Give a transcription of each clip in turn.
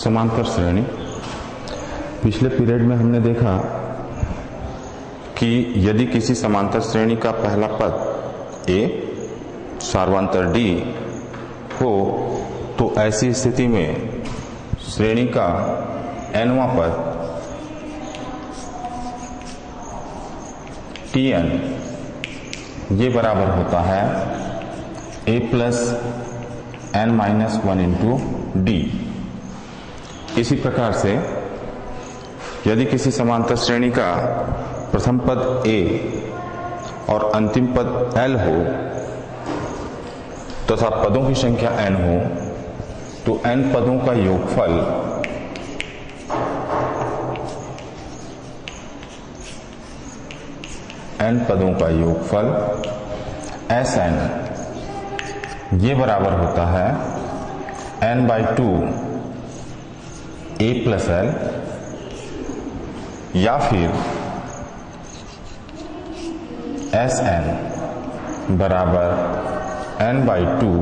समांतर श्रेणी। पिछले पीरियड में हमने देखा कि यदि किसी समांतर श्रेणी का पहला पद a सार्वंतर d हो तो ऐसी स्थिति में श्रेणी का nवां पद tn ये बराबर होता है a plus n minus 1 into D. इसी प्रकार से यदि किसी समांतर श्रेणी का प्रथम पद a और अंतिम पद l हो तथा पदों की संख्या n हो तो n पदों का योगफल Sn ये बराबर होता है n/2 a प्लस l या फिर Sn बराबर n/2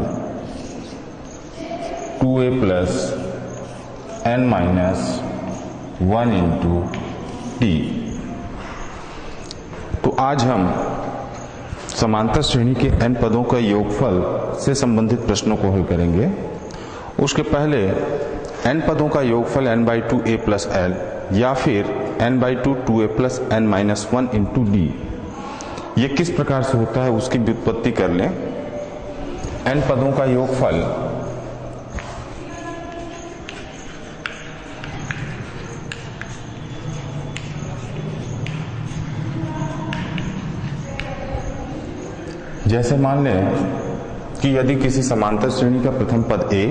2a plus n minus 1 into T. तो आज हम समांतर श्रेणी के n पदों का योगफल से संबंधित प्रश्नों को हल करेंगे। उसके पहले n पदों का योगफल n/2 a प्लस l या फिर n/2 2a plus n minus 1 into D ये किस प्रकार से होता है उसकी व्युत्पत्ति कर लें। n पदों का योगफल जैसे मान लें कि यदि किसी समांतर श्रेणी का प्रथम पद a,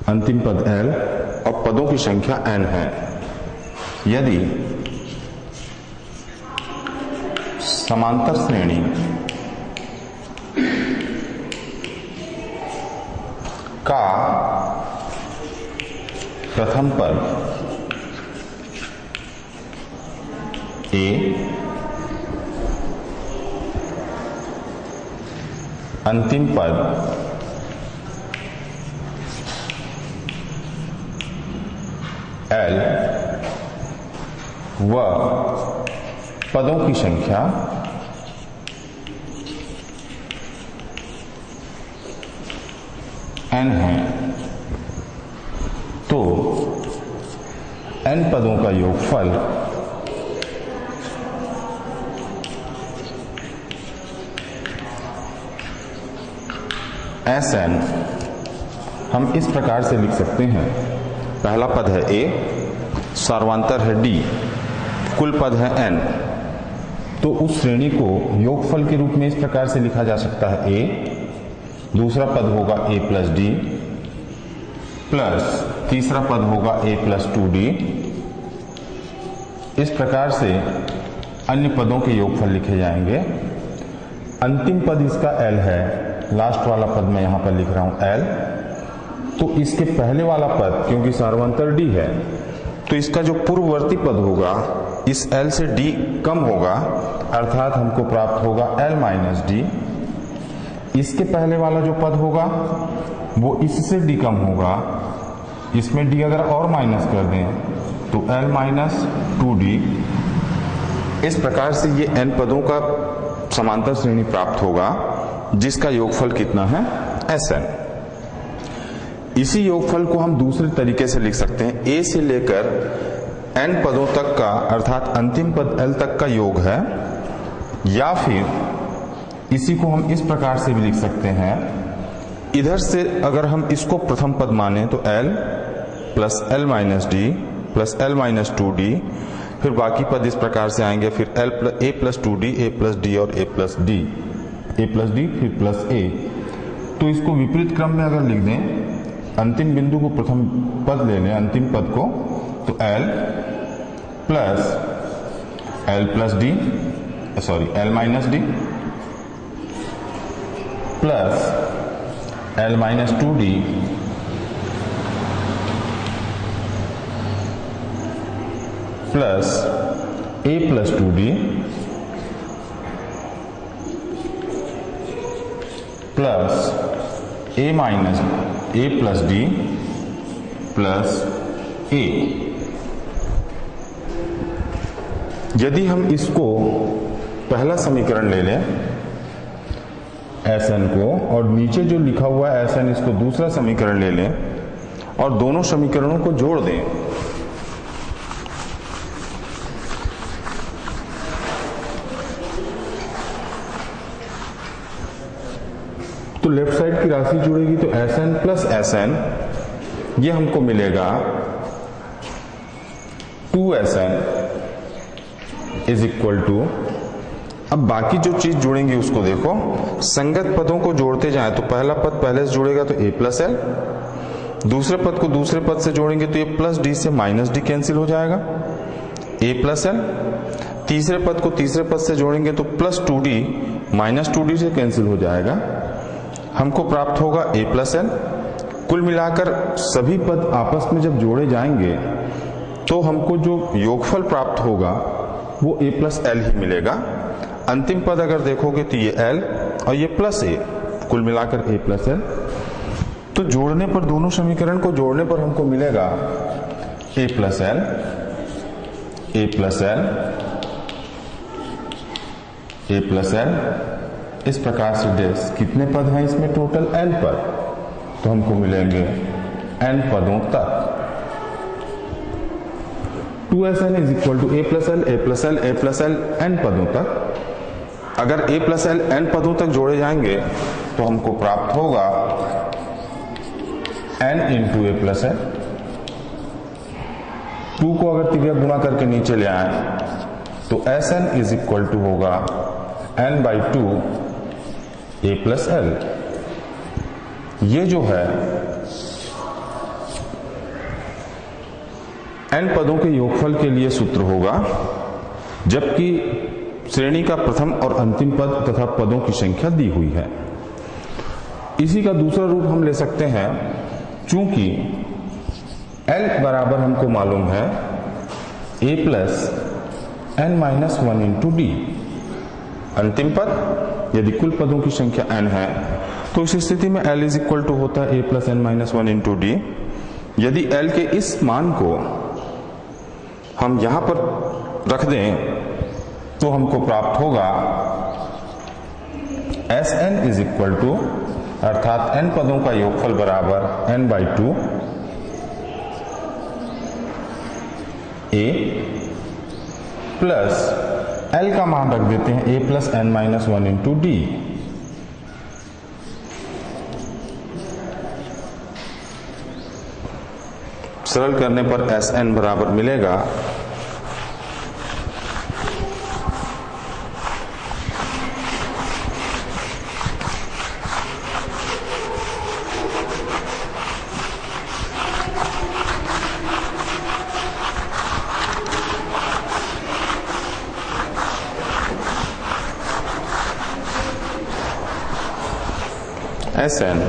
अंतिम पद l और पदों की संख्या n है। यदि समांतर श्रेणी का प्रथम पद a, अंतिम पद l व पदों की संख्या n है तो n पदों का योगफल Sn हम इस प्रकार से लिख सकते हैं। पहला पद है a, सार्वंतर है d, कुल पद है n। तो उस श्रेणी को योगफल के रूप में इस प्रकार से लिखा जा सकता है a, दूसरा पद होगा a प्लस d प्लस तीसरा पद होगा a प्लस 2d। इस प्रकार से अन्य पदों के योगफल लिखे जाएंगे। अंतिम पद इसका l है, लास्ट वाला पद मैं यहां पर लिख रहा हूं l, तो इसके पहले वाला पद क्योंकि सार्वंतर d है तो इसका जो पूर्ववर्ती पद होगा इस l से d कम होगा, अर्थात हमको प्राप्त होगा l माइनस d। इसके पहले वाला जो पद होगा वो इससे d कम होगा, इसमें d अगर और माइनस कर दें तो l माइनस 2d। इस प्रकार से ये n पदों का समांतर श्रेणी प्राप्त होगा जिसका योगफल कितना है Sn। इसी योगफल को हम दूसरे तरीके से लिख सकते हैं। a से लेकर n पदों तक का अर्थात अंतिम पद l तक का योग है, या फिर इसी को हम इस प्रकार से भी लिख सकते हैं। इधर से अगर हम इसको प्रथम पद माने तो l plus l minus D plus l minus 2d, फिर बाकी पद इस प्रकार से आएंगे, फिर a plus 2d, a plus d और a plus d, a plus d फिर प्लस a। तो इसको विपरीत क्रम में अगर लिख दें, अंतिम बिंदु को प्रथम पद ले लें, अंतिम पद को, तो l plus d l minus d plus l minus 2d plus a plus 2d plus a minus a plus d plus A. यदि हम इसको पहला समीकरण ले लें Sn को, और नीचे जो लिखा हुआ है Sn इसको दूसरा समीकरण ले लें और दोनों समीकरणों को जोड़ दें, तो लेफ्ट साइड की राशि जुड़ेगी तो Sn प्लस Sn, ये हमको मिलेगा 2Sn इज इक्वल टू, अब बाकी जो चीज जुड़ेंगी उसको देखो, संगत पदों को जोड़ते जाएं तो पहला पद पहले से जुड़ेगा तो a प्लस एल, दूसरे पद को दूसरे पद से जोड़ेंगे तो ये प्लस डी से माइनस डी कैंसिल हो जाएगा, a प्लस एल, तीसरे पद को तीसरे पद से जोड़ेंगे तो प्लस 2d माइनस 2d से कैंसिल हो जाएगा, हमको प्राप्त होगा a प्लस एल। कुल मिलाकर सभी पद आपस में जब जोड़े जाएंगे तो हमको जो योगफल प्राप्त होगा वो a प्लस एल ही मिलेगा। अंतिम पद अगर देखोगे तो ये l और ये प्लस a, कुल मिलाकर a प्लस एल। तो जोड़ने पर, दोनों समीकरण को जोड़ने पर हमको मिलेगा a plus L, a plus L, a plus L. इस प्रकार से डेस कितने पद हैं इसमें टोटल n पद, तो हमको मिलेंगे n पदों तक। 2Sn is equal to a plus L, a plus L, a plus L n पदों तक। अगर a प्लस एल n पदों तक जोड़े जाएंगे तो हमको प्राप्त होगा n into a plus L. 2 को अगर तिर्यक गुणा करके नीचे ले आए तो Sn इज इक्वल टू होगा n by 2 a plus L. ये जो है n पदों के योगफल के लिए सूत्र होगा, जबकि श्रेणी का प्रथम और अंतिम पद तथा पदों की संख्या दी हुई है। इसी का दूसरा रूप हम ले सकते हैं, चूंकि L बराबर हमको मालूम है a plus n minus 1 into D. अंतिम पद यदि कुल पदों की संख्या n है तो इस स्थिति में L इज इक्वल टू होता है a plus n minus 1 into D. यदि L के इस मान को हम यहां पर रख दें तो हमको प्राप्त होगा Sn इज इक्वल टू, अर्थात n पदों का योगफल बराबर n by 2 a plus L का मान रख देते हैं a plus n minus 1 into D. सरल करने पर Sn बराबर मिलेगा Sn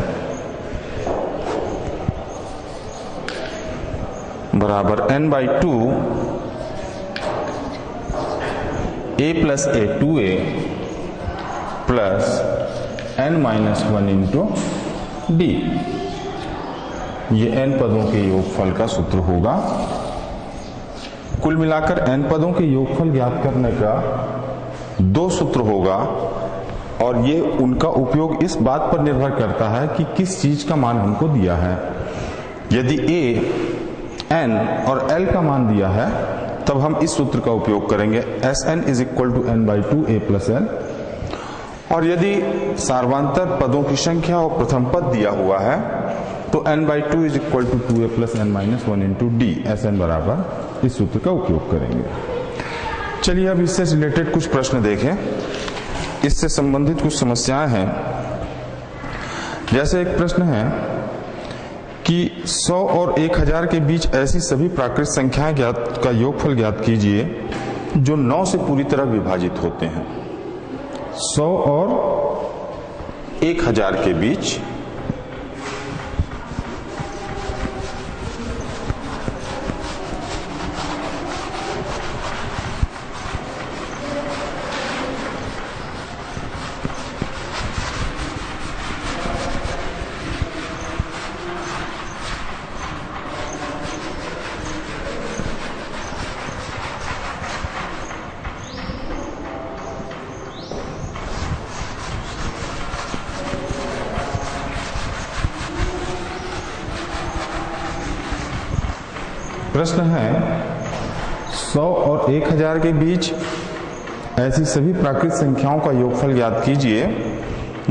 बराबर n by 2 a plus a 2a plus n minus 1 into D. ये n पदों के योगफल का सूत्र होगा। कुल मिलाकर n पदों के योगफल ज्ञात करने का 2 सूत्र होगा, और ये उनका उपयोग इस बात पर निर्भर करता है कि किस चीज का मान हमको दिया है। यदि a, n और l का मान दिया है तब हम इस सूत्र का उपयोग करेंगे, Sn is equal to n by 2 a plus L. और यदि सार्वांतर पदों की संख्या और प्रथम पद दिया हुआ है तो n by 2 is equal to 2a plus n minus 1 into D. Sn बराबर इस सूत्र का उपयोग करेंगे। चलिए अब इससे रिलेटेड कुछ प्रश्न देखें, इससे संबंधित कुछ समस्याएं हैं। जैसे एक प्रश्न है कि 100 और 1000 के बीच ऐसी सभी प्राकृत संख्याएं का योगफल ज्ञात कीजिए जो 9 से पूरी तरह विभाजित होते हैं। 100 और 1000 के बीच प्रश्न है 100 और 1000 के बीच ऐसी सभी प्राकृत संख्याओं का योगफल ज्ञात कीजिए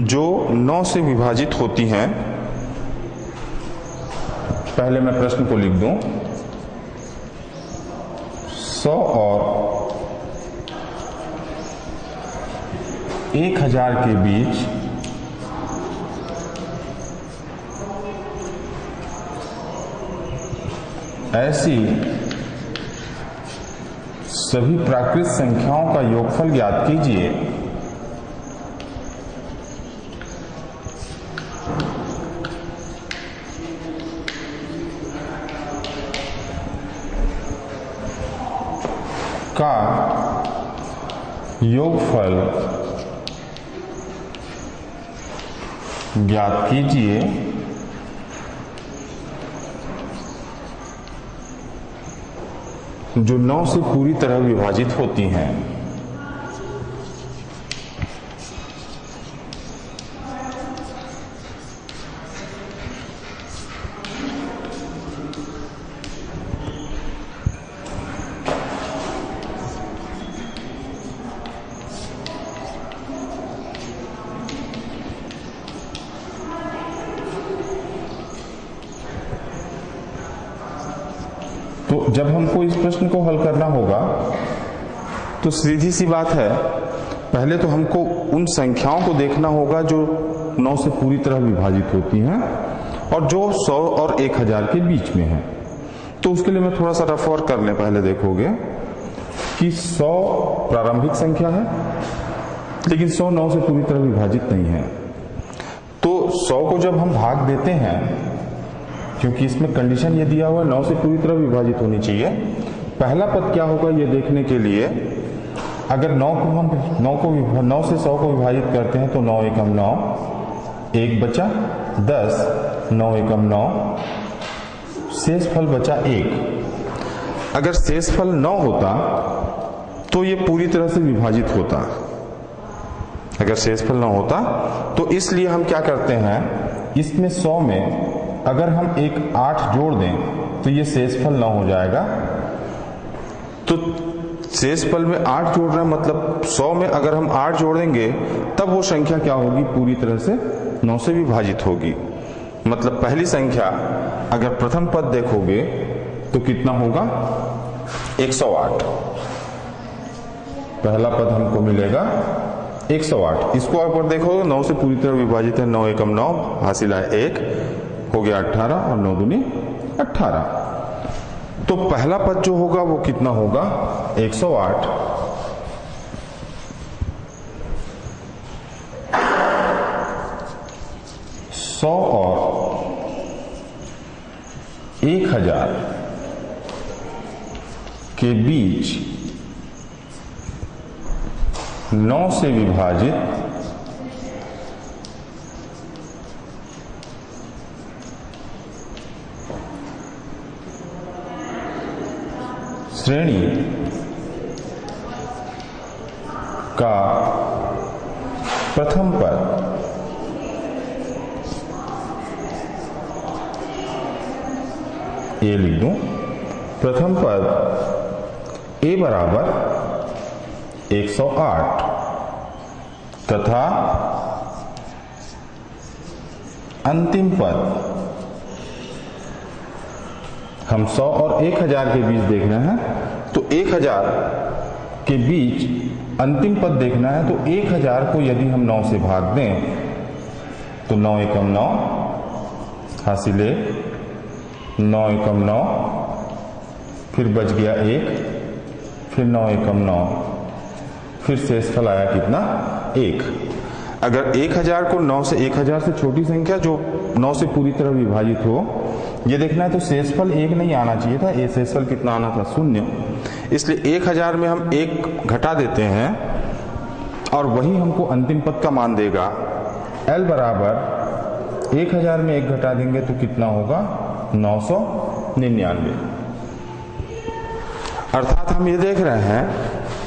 जो 9 से विभाजित होती हैं। पहले मैं प्रश्न को लिख दूं। 100 और 1000 के बीच ऐसी सभी प्राकृत संख्याओं का योगफल ज्ञात कीजिए का योगफल ज्ञात कीजिए जो 9 से पूरी तरह विभाजित होती हैं। तो जब हमको इस प्रश्न को हल करना होगा तो सीधी सी बात है, पहले तो हमको उन संख्याओं को देखना होगा जो 9 से पूरी तरह विभाजित होती हैं और जो 100 और 1000 के बीच में है। तो उसके लिए मैं थोड़ा सा रफ वर्क कर लें। पहले देखोगे कि 100 प्रारंभिक संख्या है, लेकिन 100 9 से पूरी तरह विभाजित नहीं है। तो 100 को जब हम भाग देते हैं, क्योंकि इसमें कंडीशन ये दिया हुआ है 9 से पूरी तरह विभाजित होनी चाहिए, पहला पद क्या होगा ये देखने के लिए अगर 9 से 100 को विभाजित करते हैं तो 9 एकम 9, 1 बचा 10, 9 एकम 9, शेषफल बचा 1। अगर शेषफल 9 होता तो ये पूरी तरह से विभाजित होता। अगर शेषफल 9 होता तो इसलिए हम क्या करते हैं, इसमें 100 में अगर हम एक 8 जोड़ दें तो ये शेषफल 9 हो जाएगा। तो शेषफल में 8 जोड़ रहे हैं, मतलब 100 में अगर हम 8 जोड़ेंगे तब वो संख्या क्या होगी, पूरी तरह से 9 से विभाजित होगी। मतलब पहली संख्या अगर प्रथम पद देखोगे तो कितना होगा, 108। पहला पद हमको मिलेगा 108। इसको ऊपर देखोगे 9 से पूरी तरह विभाजित है, 9 एकम 9, हासिल है 1, हो गया 18 और 9 दूनी 18। तो पहला पद जो होगा वो कितना होगा, 108। सौ और 1000 के बीच 9 से विभाजित श्रेणी का प्रथम पद ये लिख दूं। प्रथम पद a बराबर 108 तथा अंतिम पद हम 100 और 1000 के बीच देख रहे हैं, तो 1000 के बीच अंतिम पद देखना है। तो 1000 को यदि हम 9 से भाग दें तो 9 एकम 9, हासिले 9 एकम 9, फिर बच गया 1, फिर 9 एकम 9, फिर शेषफल आया कितना, 1। अगर 1000 को 9 से 1000 से छोटी संख्या जो 9 से पूरी तरह विभाजित हो ये देखना है, तो शेषफल 1 नहीं आना चाहिए था, ये शेषफल कितना आना था, 0। इसलिए 1000 में हम 1 घटा देते हैं और वही हमको अंतिम पद का मान देगा। L बराबर 1000 में 1 घटा देंगे तो कितना होगा, 999। अर्थात हम ये देख रहे हैं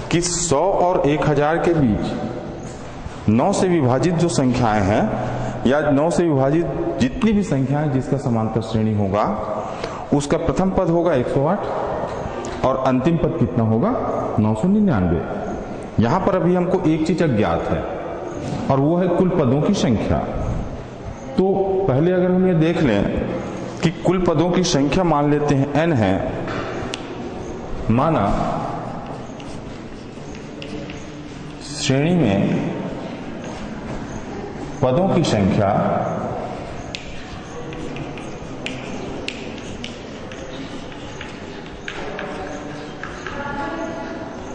कि 100 और 1000 के बीच 9 से विभाजित जो संख्याएं हैं या 9 से विभाजित जितनी भी संख्याएं जिसका समांतर श्रेणी होगा उसका प्रथम पद होगा 108 और अंतिम पद कितना होगा 999। यहां पर अभी हमको एक चीज अज्ञात है और वो है कुल पदों की संख्या। तो पहले अगर हम ये देख लें कि कुल पदों की संख्या मान लेते हैं n है, माना श्रेणी में पदों की संख्या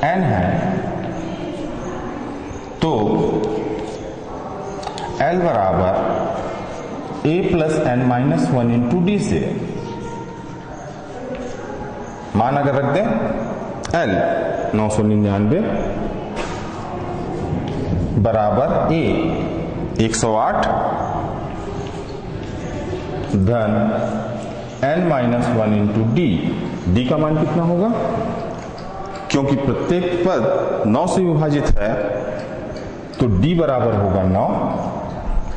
n है, तो L बराबर a plus n minus 1 into D से मान अगर रख दें L 999 बराबर a 108 धन n minus 1 into D. D का मान कितना होगा, क्योंकि प्रत्येक पद 9 से विभाजित है तो d बराबर होगा 9।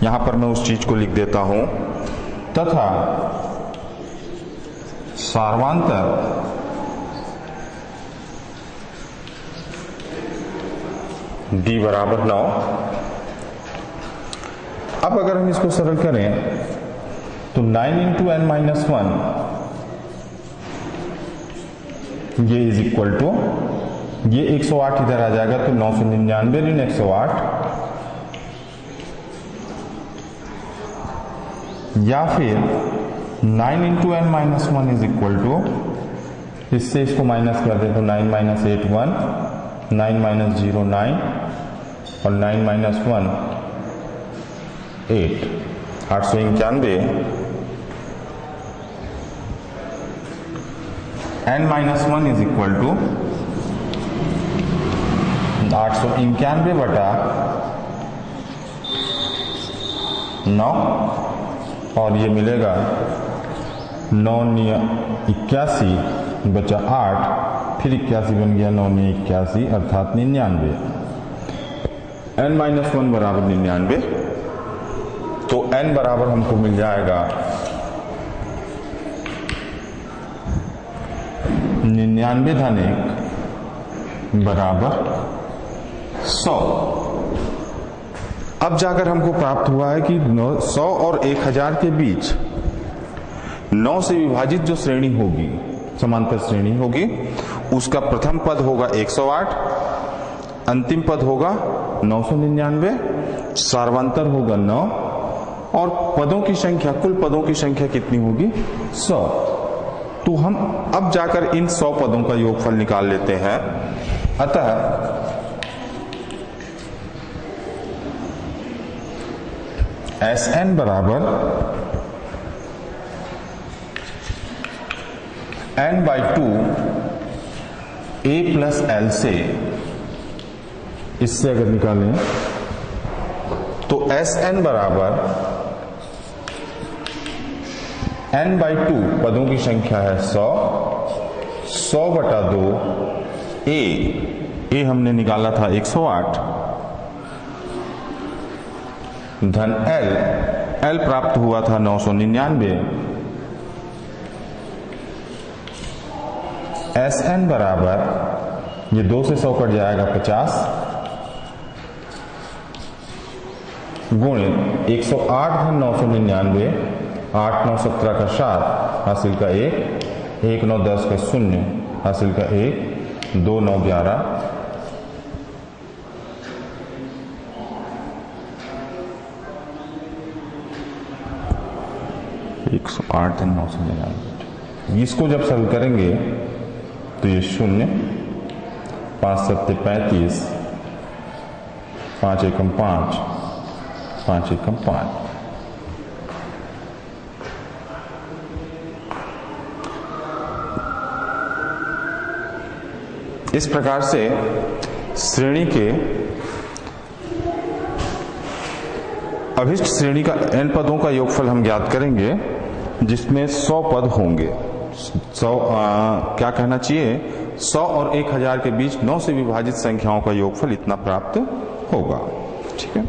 यहां पर मैं उस चीज को लिख देता हूं, तथा सार्वांतर d बराबर 9। अब अगर हम इसको सरल करें तो 9 इंटू n माइनस 1 ये इज इक्वल टू, ये 108 इधर आ जाएगा तो 999 ऋण 108, या फिर 9 into n minus 1 is equal to, इससे इसको माइनस कर दे तो 9 माइनस 8 1, 9 माइनस 0 9 और 9 minus 1 8, 891। n minus 1 is equal to 891 बटा 9 और ये मिलेगा 9 81 बचा 8, फिर 81 बन गया 9 81 अर्थात 99। n माइनस 1 बराबर 99, तो n बराबर हमको मिल जाएगा 99 धन 1 बराबर 100। अब जाकर हमको प्राप्त हुआ है कि 100 और 1000 के बीच 9 से विभाजित जो श्रेणी होगी, समांतर श्रेणी होगी, उसका प्रथम पद होगा 108, अंतिम पद होगा 999, सार्वांतर होगा 9 और पदों की संख्या, कुल पदों की संख्या कितनी होगी 100। तो हम अब जाकर इन 100 पदों का योगफल निकाल लेते हैं। अतः Sn बराबर n by 2 a plus L से, इससे अगर निकालें तो Sn बराबर n बाई 2 पदों की संख्या है 100, 100 बटा 2 a हमने निकाला था 108 धन L प्राप्त हुआ था 999। Sn बराबर, ये 2 से 100 कट जाएगा 50 गुणित 108 धन 999, 8 9 17 का 7 हासिल का 1, 1 9 10 का 0 हासिल का 1, 2 9 11, 108 धन 999। इसको जब सरल करेंगे तो ये 0, 5 7 35, 5 एकम 5, 5 एकम 5। इस प्रकार से श्रेणी के अभिष्ट श्रेणी का n पदों का योगफल हम ज्ञात करेंगे, जिसमें 100 पद होंगे। 100 क्या कहना चाहिए, 100 और 1000 के बीच 9 से विभाजित संख्याओं का योगफल इतना प्राप्त होगा। ठीक है।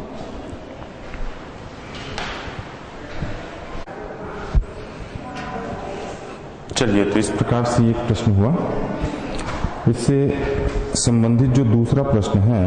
चलिए, तो इस प्रकार से एक प्रश्न हुआ। इससे संबंधित जो दूसरा प्रश्न है,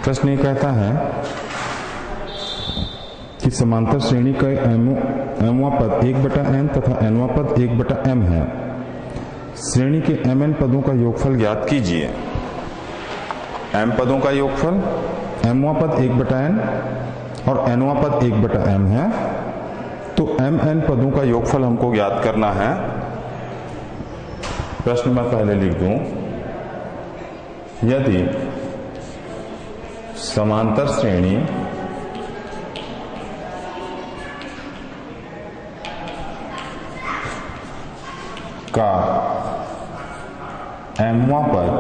प्रश्न ये कहता है कि समांतर श्रेणी का एमवा पद 1/n तथा nवा पद 1/m है। श्रेणी के mn पदों का योगफल ज्ञात कीजिए। m पदों का योगफल, mवा पद 1/n और nवा पद 1/m है, तो mn पदों का योगफल हमको ज्ञात करना है। प्रश्न मैं पहले लिख दूं, यदि समांतर श्रेणी का mवा पद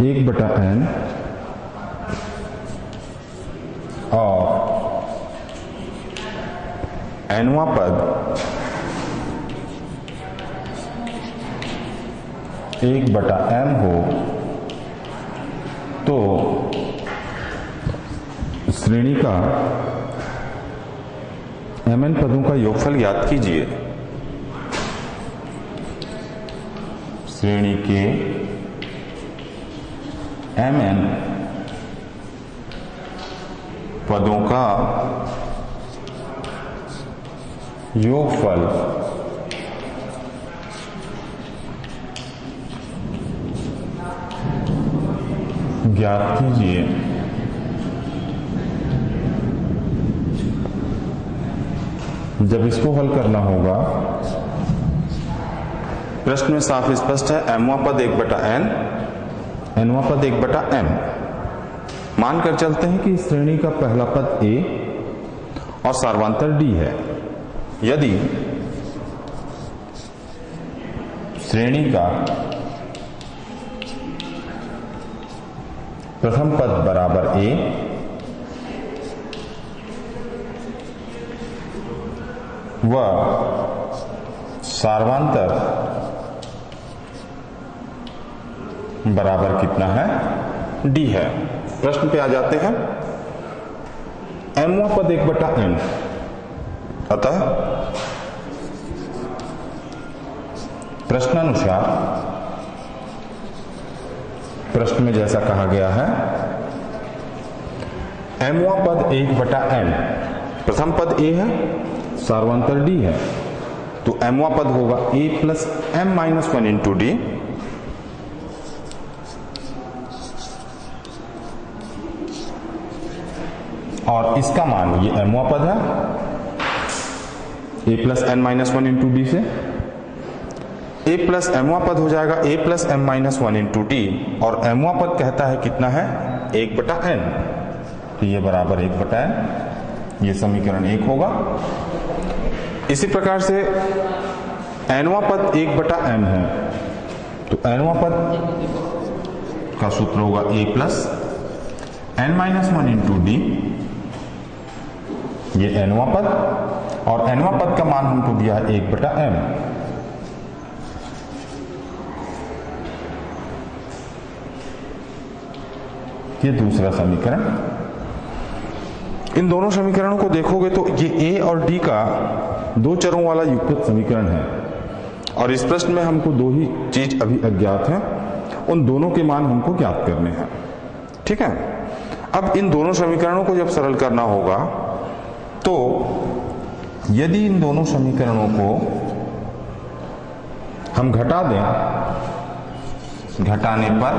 1/n और nवा पद 1/m हो, तो श्रेणी का mn पदों का योगफल ज्ञात कीजिए। श्रेणी के mn पदों का योगफल ज्ञात कीजिए। जब इसको हल करना होगा, प्रश्न में साफ स्पष्ट है, mवा पद 1/n, nवा पद 1/m। मानकर चलते हैं कि श्रेणी का पहला पद a और सार्वंतर d है। यदि श्रेणी का प्रथम पद बराबर a व सार्वंतर बराबर कितना है, d है। प्रश्न पे आ जाते हैं। mवा पद 1/n, अतः प्रश्नानुसार प्रश्न में जैसा कहा गया है, mवा पद 1/n, प्रथम पद a है, सार्वंतर d है, तो mवा पद होगा a plus m minus 1 into d, और इसका मान ये mवा पद है, a plus n minus 1 into D से a प्लस mवा पद हो जाएगा a plus m minus 1 into D, और mवा पद कहता है कितना है, 1/n, तो ये बराबर 1/n, ये समीकरण 1 होगा। इसी प्रकार से nवा पद 1/m है, तो nवा पद का सूत्र होगा a plus n minus 1 into D, ये nवा पद, और nवा पद का मान हमको दिया है 1/m। ये दूसरा समीकरण। इन दोनों समीकरणों को देखोगे तो ये a और d का दो चरों वाला युगपत समीकरण है, और इस प्रश्न में हमको दो ही चीज अभी अज्ञात है, उन दोनों के मान हमको ज्ञात करने हैं। ठीक है, अब इन दोनों समीकरणों को जब सरल करना होगा, तो यदि इन दोनों समीकरणों को हम घटा दें, घटाने पर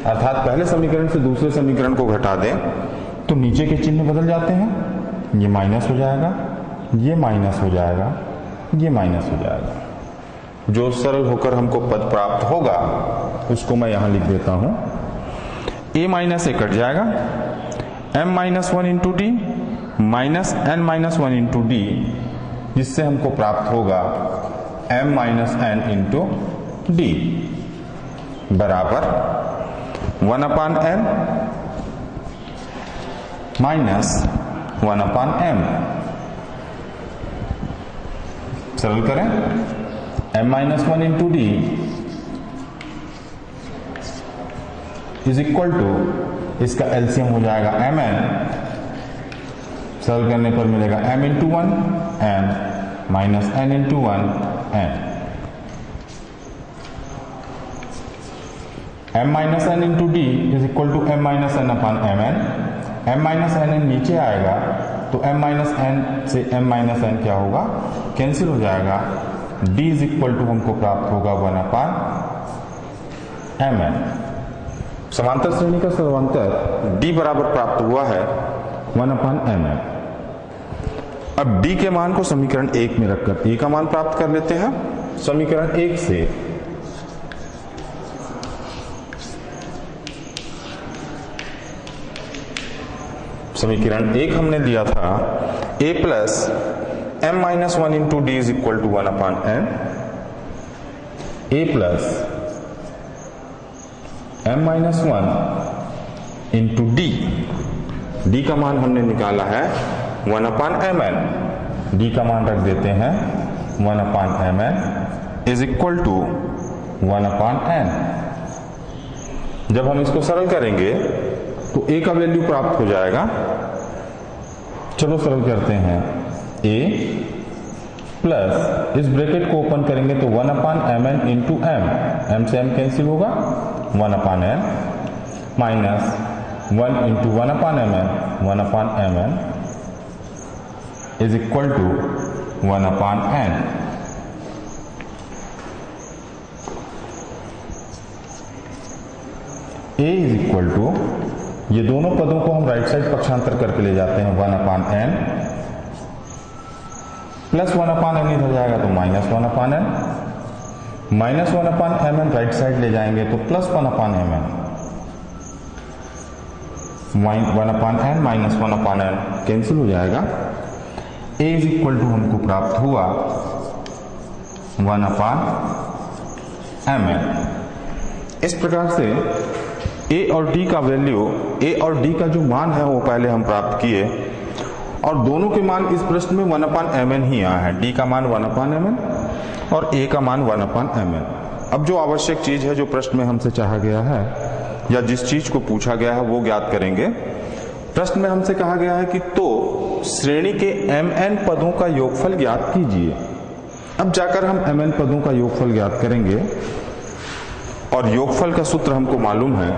अर्थात पहले समीकरण से दूसरे समीकरण को घटा दें तो नीचे के चिन्ह बदल जाते हैं, ये माइनस हो जाएगा, ये माइनस हो जाएगा, ये माइनस हो जाएगा। जो सरल होकर हमको पद प्राप्त होगा उसको मैं यहां लिख देता हूं। a माइनस ए कट जाएगा, m minus 1 into D minus n minus 1 into D, जिससे हमको प्राप्त होगा m minus n into D बराबर 1 upon n minus 1 upon m। सरल करें, m minus 1 into D is equal to, इसका एलसीएम हो जाएगा mn, सरल करने पर मिलेगा m into 1 m minus n into 1 n। m minus n into D is equal to m minus n upon mn। m minus n नीचे आएगा तो m माइनस n से m माइनस n क्या होगा, कैंसिल हो जाएगा। d इज इक्वल टू हमको प्राप्त होगा 1 अपान mn। समांतर श्रेणी का सर्वांतर d बराबर प्राप्त हुआ है 1 अपान mn। अब d के मान को समीकरण 1 में रखकर a का मान प्राप्त कर लेते हैं। समीकरण 1 से समीकरण 1 हमने दिया था a plus m minus 1 into D is equal to 1 upon m, a plus m minus 1 into D, D का मान हमने निकाला है 1 अपान mn, डी का मान रख देते हैं 1 upon mn is equal to 1 upon n। जब हम इसको सरल करेंगे तो a का वैल्यू प्राप्त हो जाएगा। चलो सरल करते हैं, a प्लस इस ब्रैकेट को ओपन करेंगे तो 1 upon mn into m, m से m कैंसिल होगा 1 upon n minus 1 into 1 upon mn, 1 upon mn is equal to 1 upon n। a is equal to, ये दोनों पदों को हम राइट साइड पक्षांतर करके ले जाते हैं 1 upon n plus 1 upon n इधर जाएगा तो minus 1 upon n, minus 1 upon mn right side ले जाएंगे तो plus 1 upon mn, 1 upon n minus 1 upon n cancel हो जाएगा। a इज इक्वल टू हमको प्राप्त हुआ 1 अपान mn। इस प्रकार से a और d का वैल्यू, a और d का जो मान है वो पहले हम प्राप्त किए और दोनों के मान इस प्रश्न में 1 अपान mn ही आया है। d का मान 1 अपान mn और a का मान 1 अपान mn। अब जो आवश्यक चीज है जो प्रश्न में हमसे चाहा गया है या जिस चीज को पूछा गया है वो ज्ञात करेंगे। प्रश्न में हमसे कहा गया है कि तो श्रेणी के mn पदों का योगफल ज्ञात कीजिए। अब जाकर हम mn पदों का योगफल ज्ञात करेंगे और योगफल का सूत्र हमको मालूम है,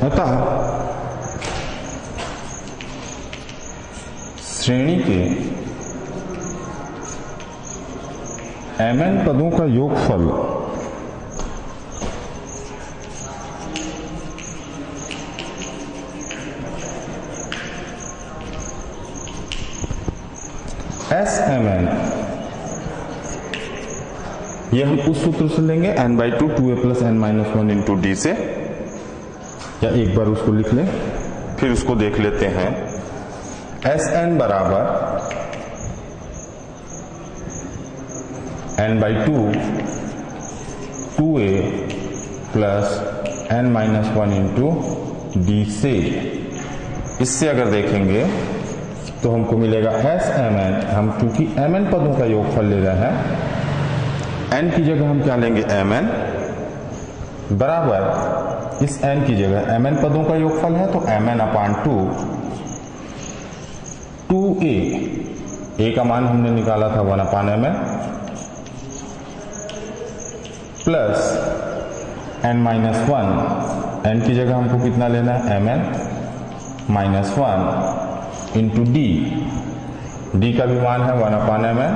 अतः श्रेणी के mn पदों का योगफल Smn, ये हम उस सूत्र से लेंगे n/2 2a plus n minus 1 into D से, या एक बार उसको लिख लें फिर उसको देख लेते हैं। Sn बराबर n/2 2a plus n minus 1 into D से। इससे अगर देखेंगे तो हमको मिलेगा Smn, हम चूंकि mn पदों का योगफल ले रहे हैं n की जगह हम क्या लेंगे mn बराबर इस n की जगह mn पदों का योगफल है तो mn अपान 2a, a का मान हमने निकाला था 1 upon mn plus n minus 1, n की जगह हमको कितना लेना है mn माइनस 1 इंटू d का भी मान है 1 अपान mn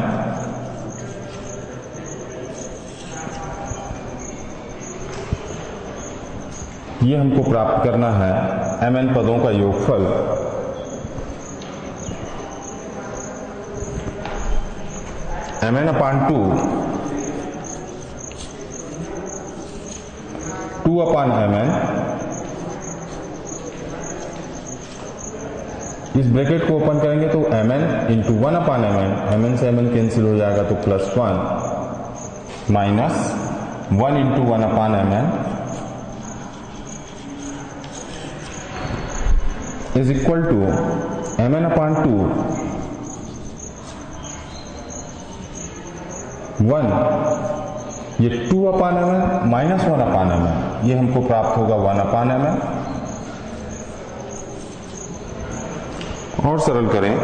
ये हमको प्राप्त करना है mn पदों का योगफल mn अपान 2 अपान mn, इस ब्रैकेट को ओपन करेंगे तो mn इंटू 1 अपान mn से mn कैंसिल हो जाएगा तो plus 1 minus 1 into 1 upon mn is equal to mn upon 2 1, ये 2 upon mn minus 1 upon mn, ये हमको प्राप्त होगा 1 अपान mn। और सरल करें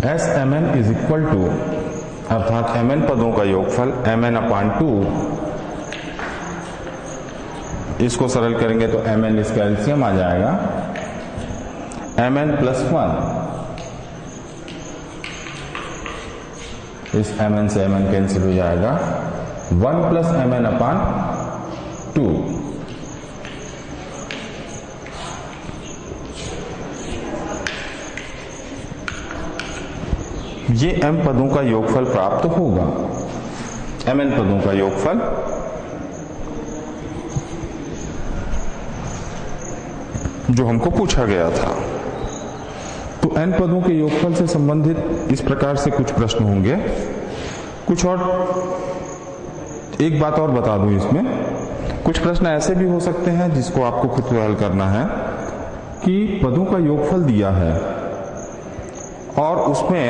S M N is equal to अर्थात mn पदों का योगफल mn अपान 2, इसको सरल करेंगे तो mn इसका एलसीएम आ जाएगा mn प्लस 1, इस mn से mn कैंसिल हो जाएगा 1 प्लस mn अपान 2, ये m पदों का योगफल प्राप्त होगा, mn पदों का योगफल जो हमको पूछा गया था। तो n पदों के योगफल से संबंधित इस प्रकार से कुछ प्रश्न होंगे। कुछ और एक बात और बता दूं, इसमें कुछ प्रश्न ऐसे भी हो सकते हैं जिसको आपको खुद को हल करना है कि पदों का योगफल दिया है और उसमें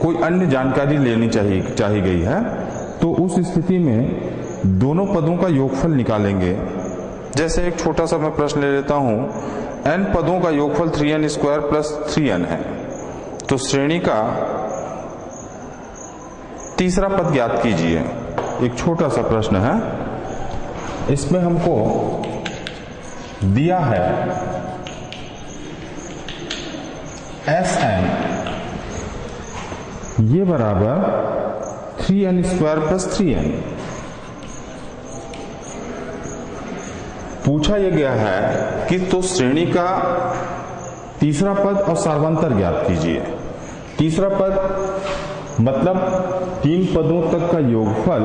कोई अन्य जानकारी लेनी चाहिए गई है, तो उस स्थिति में दोनों पदों का योगफल निकालेंगे। जैसे एक छोटा सा मैं प्रश्न ले लेता हूं, n पदों का योगफल 3n स्क्वायर प्लस 3n है, तो श्रेणी का तीसरा पद ज्ञात कीजिए। एक छोटा सा प्रश्न है, इसमें हमको दिया है Sn ये बराबर 3n स्क्वायर प्लस 3n। पूछा यह गया है कि तो श्रेणी का तीसरा पद और सार्वंतर ज्ञात कीजिए। तीसरा पद मतलब 3 पदों तक का योगफल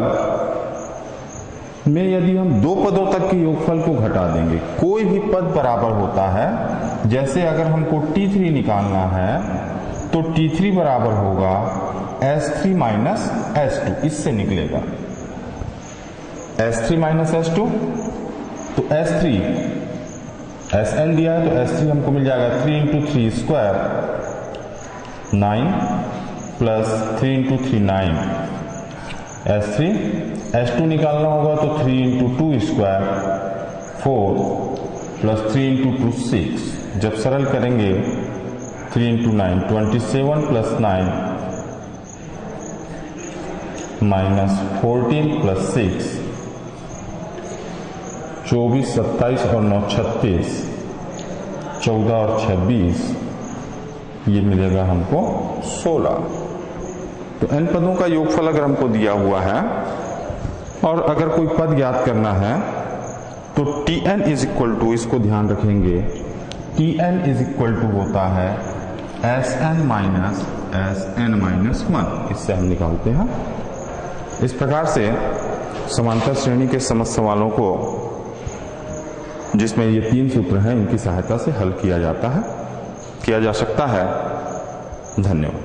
में यदि हम 2 पदों तक के योगफल को घटा देंगे, कोई भी पद बराबर होता है। जैसे अगर हमको T3 निकालना है तो T3 बराबर होगा S3 माइनस S2, इससे निकलेगा S3 माइनस S2, तो S3 Sn दिया है तो S3 हमको मिल जाएगा 3 into 3 square 9 plus 3 into 3 9 S3, S2 निकालना होगा तो 3 इंटू 2 स्क्वायर 4 प्लस 3 इंटू 2 6। जब सरल करेंगे 3 इंटू 9 27 प्लस 9 माइनस 14 प्लस 6 24 27 और 9 36 14 और 26, ये मिलेगा हमको 16। तो n पदों का योगफल अगर हमको दिया हुआ है और अगर कोई पद ज्ञात करना है तो Tn इज इक्वल टू, इसको ध्यान रखेंगे, Tn इज इक्वल टू होता है Sn माइनस Sn माइनस 1, इससे हम निकालते हैं। इस प्रकार से समांतर श्रेणी के समस्त सवालों को जिसमें ये 3 सूत्र हैं, इनकी सहायता से हल किया जा सकता है। धन्यवाद।